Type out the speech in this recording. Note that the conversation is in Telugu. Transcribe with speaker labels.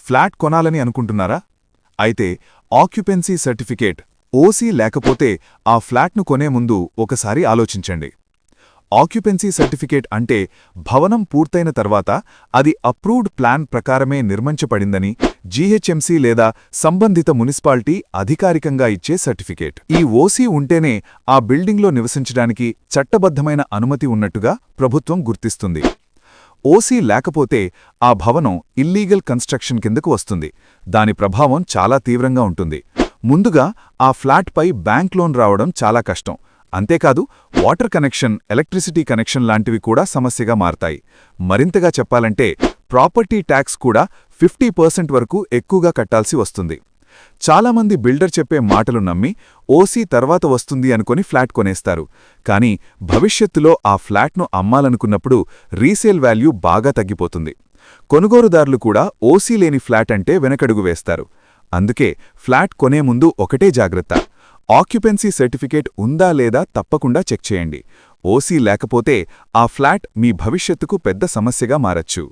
Speaker 1: ఫ్లాట్ కొనాలని అనుకుంటున్నారా? అయితే ఆక్యుపెన్సీ సర్టిఫికేట్ ఓసీ లేకపోతే ఆ ఫ్లాట్ను కొనే ముందు ఒకసారి ఆలోచించండి. ఆక్యుపెన్సీ సర్టిఫికేట్ అంటే భవనం పూర్తయిన తర్వాత అది అప్రూవ్డ్ ప్లాన్ ప్రకారమే నిర్మించబడిందని జీహెచ్ఎంసీ లేదా సంబంధిత మున్సిపాలిటీ అధికారికంగా ఇచ్చే సర్టిఫికేట్. ఈ ఓసీ ఉంటేనే ఆ బిల్డింగ్లో నివసించడానికి చట్టబద్ధమైన అనుమతి ఉన్నట్టుగా ప్రభుత్వం గుర్తిస్తుంది. ఓసీ లేకపోతే ఆ భవనం ఇల్లీగల్ కన్స్ట్రక్షన్ కిందకు వస్తుంది. దాని ప్రభావం చాలా తీవ్రంగా ఉంటుంది. ముందుగా ఆ ఫ్లాట్పై బ్యాంక్ లోన్ రావడం చాలా కష్టం. అంతేకాదు వాటర్ కనెక్షన్, ఎలక్ట్రిసిటీ కనెక్షన్ లాంటివి కూడా సమస్యగా మారతాయి. మరింతగా చెప్పాలంటే ప్రాపర్టీ ట్యాక్స్ కూడా 50% వరకు ఎక్కువగా కట్టాల్సి వస్తుంది. చాలామంది బిల్డర్ చెప్పే మాటలు నమ్మి ఓసీ తర్వాత వస్తుంది అనుకొని ఫ్లాట్ కొనేస్తారు. కానీ భవిష్యత్తులో ఆ ఫ్లాట్ను అమ్మాలనుకున్నప్పుడు రీసేల్ వాల్యూ బాగా తగ్గిపోతుంది. కొనుగోలుదారులు కూడా ఓసీ లేని ఫ్లాట్ అంటే వెనకడుగు వేస్తారు. అందుకే ఫ్లాట్ కొనే ముందు ఒకటే జాగ్రత్త: ఆక్యుపెన్సీ సర్టిఫికేట్ ఉందా లేదా తప్పకుండా చెక్ చేయండి. ఓసీ లేకపోతే ఆ ఫ్లాట్ మీ భవిష్యత్తుకు పెద్ద సమస్యగా మారచ్చు.